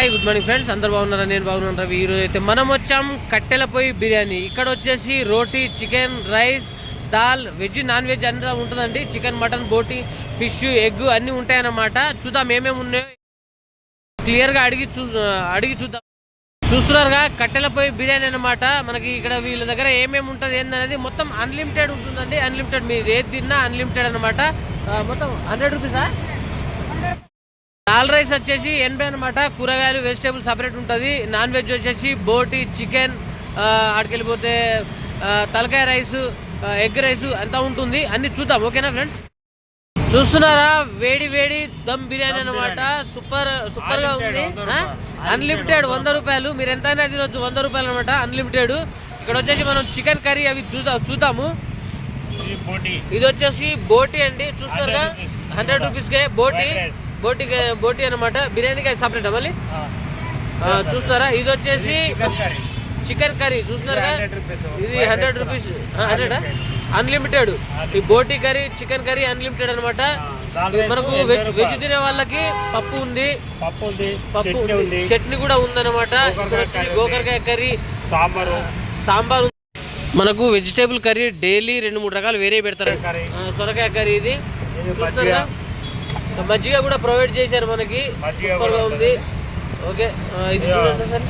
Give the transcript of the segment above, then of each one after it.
Hi good morning friends, అందరు బాగున్నారా? నేను బాగున్నాను రవి. ఈరోజు అయితే మనం వచ్చాం కట్టెల పొయ్యి బిర్యానీ. ఇక్కడ వచ్చేసి రోటీ, చికెన్, రైస్, దాల్, వెజ్, నాన్ వెజ్ అంతా ఉంటుందండి. చికెన్, మటన్, బోటీ, ఫిష్, ఎగ్ అన్నీ ఉంటాయన్నమాట. చూద్దాం ఏమేమి ఉన్నాయో క్లియర్గా అడిగి చూద్దాం. చూస్తున్నారుగా కట్టెల పొయ్యి బిర్యానీ అనమాట. మనకి ఇక్కడ వీళ్ళ దగ్గర ఏమేమి ఉంటుంది ఏందనేది మొత్తం అన్లిమిటెడ్ ఉంటుందండి. అన్లిమిటెడ్ మీరు ఏది తిన్నా అన్లిమిటెడ్ అనమాట. మొత్తం 100 రూపీసా? దాల్ రైస్ వచ్చేసి 80 అనమాట. కూరగాయలు, వెజిటేబుల్ సపరేట్ ఉంటుంది. నాన్ వెజ్ వచ్చేసి బోటి, చికెన్, అక్కడికెళ్ళిపోతే తలకాయ రైస్, ఎగ్ రైస్ అంతా ఉంటుంది. అన్ని చూద్దాం, ఓకేనా ఫ్రెండ్స్? చూస్తున్నారా వేడి వేడి దమ్ బిర్యానీ అనమాట. సూపర్ గా ఉంది. అన్లిమిటెడ్ 100 రూపాయలు. మీరు ఎంతైనా తినొచ్చు. 100 రూపాయలు అనమాట, అన్లిమిటెడ్. ఇక్కడ వచ్చేసి మనం చికెన్ కర్రీ అవి చూద్దాము. ఇది వచ్చేసి బోటి అండి. చూస్తారుగా 100 రూపీస్కే బోటి అనమాట. బిర్యానీకి అది సపరేట్ మళ్ళీ. చూస్తున్నారా ఇది వచ్చేసి చికెన్ కర్రీ. చూస్తున్నారా ఇది 100 రూపీస్. 100 అన్లిమిటెడ్. ఈ బోటి కర్రీ, చికెన్ కర్రీ అన్లిమిటెడ్ అనమాట. మనకు వెజ్ తినే వాళ్ళకి పప్పు ఉంది, చట్నీ కూడా ఉందన్నమాట. ఇక్కడ వచ్చి గోకరకాయ కర్రీ, సాంబార్. మనకు వెజిటేబుల్ కర్రీ డైలీ 2-3 రకాలు వేరే పెడతారు. సొరకాయ కర్రీ ఇది. చూస్తున్నారా మజ్జిగ కూడా ప్రొవైడ్ చేశారు మనకి. సూపర్ గా ఉంది. ఓకే, ఇది చూడండి సార్.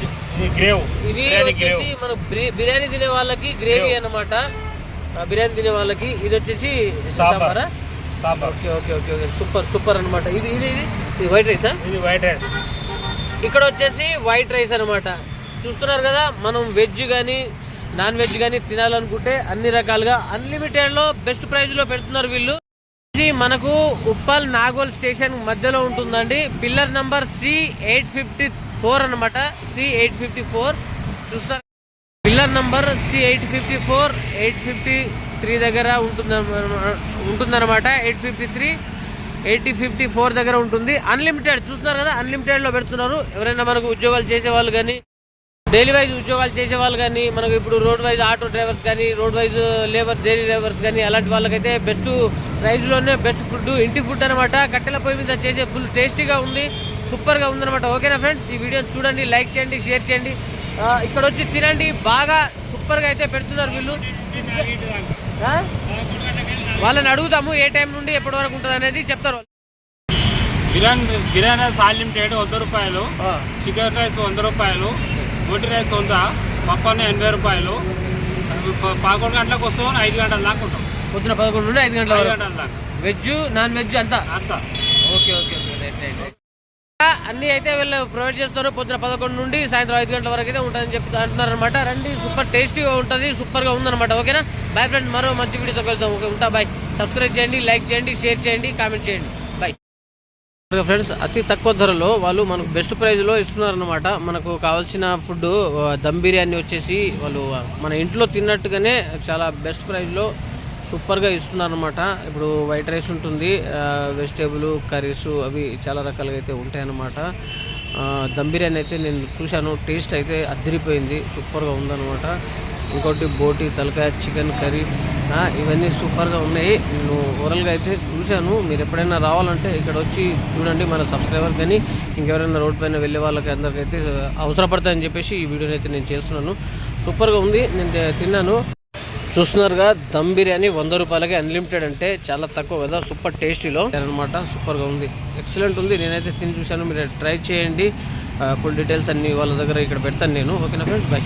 ఇది వచ్చేసి మన బిర్యానీ తినే వాళ్ళకి గ్రేవీ అన్నమాట. బిర్యానీ తినే వాళ్ళకి ఇది వచ్చేసి సాంబారా? Okay okay okay okay super అనమాట. ఇది వైట్ రైసా? ఇది వైట్ రైస్. ఇక్కడ వచ్చేసి వైట్ రైస్ అనమాట. చూస్తున్నారు కదా, మనం వెజ్ కానీ నాన్ వెజ్ కానీ తినాలనుకుంటే అన్ని రకాలుగా అన్లిమిటెడ్ లో బెస్ట్ ప్రైజ్ లో పెడుతున్నారు వీళ్ళు. మనకు ఉప్పల్ నాగోల్ స్టేషన్ మధ్యలో ఉంటుందండి. పిల్లర్ నంబర్ C854 అనమాట. C854 చూస్తారు. పిల్లర్ నంబర్ C854, 853 దగ్గర ఉంటుందన్నమాట. 853, 854 దగ్గర ఉంటుంది. అన్లిమిటెడ్ చూస్తున్నారు కదా, అన్లిమిటెడ్ లో పెడుతున్నారు. ఎవరైనా మనకు ఉద్యోగాలు చేసే వాళ్ళు కానీ, డైలీ వైజ్ ఉద్యోగాలు చేసే వాళ్ళు కానీ, మనకు ఇప్పుడు రోడ్ వైజ్ ఆటో డ్రైవర్స్ కానీ, రోడ్ వైజ్ డైలీ లేబర్స్ కానీ అలాంటి వాళ్ళకైతే బెస్ట్ ప్రైజ్లోనే బెస్ట్ ఫుడ్, ఇంటి ఫుడ్ అనమాట. కట్టెల పొయ్యి మీద చేసే ఫుల్ టేస్టీగా ఉంది, సూపర్గా ఉందన్నమాట. ఓకేనా ఫ్రెండ్స్, ఈ వీడియో చూడండి, లైక్ చేయండి, షేర్ చేయండి. ఇక్కడ వచ్చి తినండి. బాగా సూపర్గా అయితే పెడుతున్నారు వీళ్ళు. వాళ్ళని అడుగుతాము ఏ టైం నుండి ఎప్పటి వరకు ఉంటుంది అనేది చెప్తారు. బిర్యానీ అన్లిమిటెడ్ 100 రూపాయలు, చికెన్ రైస్ 100 రూపాయలు, బోటి రైస్ 100, పప్పు అన్న 80 రూపాయలు. 11 గంటలకు వస్తాం, 5 గంటల దాకా ఉంటాం. పొద్దున 11 నుండి 5 గంటల దాకా. వెజ్, నాన్ వెజ్ అంతా. Okay okay okay. అన్ని అయితే వీళ్ళు ప్రొవైడ్ చేస్తారు. పొద్దున 11 నుండి సాయంత్రం 5 గంటల వరకు అయితే ఉంటుందని చెప్పి అంటున్నారు అనమాట. రండి, సూపర్ టేస్టీగా ఉంటుంది, సూపర్గా ఉందన్నమాట. ఓకేనా బాయ్ ఫ్రెండ్స్, మరో మంచి వీడియోతో కలుద్దాం. ఓకే, ఉంటా బాయ్. సబ్స్క్రైబ్ చేయండి, లైక్ చేయండి, షేర్ చేయండి, కామెంట్ చేయండి. Bye friends. అతి తక్కువ ధరలో వాళ్ళు మనకు బెస్ట్ ప్రైజ్లో ఇస్తున్నారు అనమాట. మనకు కావాల్సిన ఫుడ్ దమ్ బిర్యానీ వచ్చేసి వాళ్ళు మన ఇంట్లో తిన్నట్టుగానే చాలా బెస్ట్ ప్రైజ్లో సూపర్గా ఇస్తున్నారు అనమాట. ఇప్పుడు వైట్ రైస్ ఉంటుంది, వెజిటేబుల్ కర్రీస్ అవి చాలా రకాలుగా అయితే ఉంటాయన్నమాట. దమ్ బిర్యానీ అయితే నేను చూశాను, టేస్ట్ అయితే అదిరిపోయింది, సూపర్గా ఉందన్నమాట. ఇంకోటి బోటి, తలకాయ, చికెన్ కర్రీ ఇవన్నీ సూపర్గా ఉన్నాయి. నేను ఓవరాల్గా అయితే చూశాను. మీరు ఎప్పుడైనా రావాలంటే ఇక్కడ వచ్చి చూడండి. మన సబ్స్క్రైబర్ కానీ ఇంకెవరైనా రోడ్ పైన వెళ్ళే వాళ్ళకి అందరికైతే అవసరపడతాయని చెప్పేసి ఈ వీడియోని అయితే నేను చేస్తున్నాను. సూపర్గా ఉంది, నేను తిన్నాను. చూస్తున్నారుగా దమ్ బిర్యానీ 100 రూపాయలకి అన్లిమిటెడ్. అంటే చాలా తక్కువ కదా, సూపర్ టేస్టీలో అనమాట. సూపర్గా ఉంది, ఎక్సలెంట్ ఉంది. నేనైతే తిని చూశాను, మీరు ట్రై చేయండి. ఫుల్ డీటెయిల్స్ అన్ని వాళ్ళ దగ్గర ఇక్కడ పెడతాను నేను. ఓకేనా ఫ్రెండ్స్, బాయ్.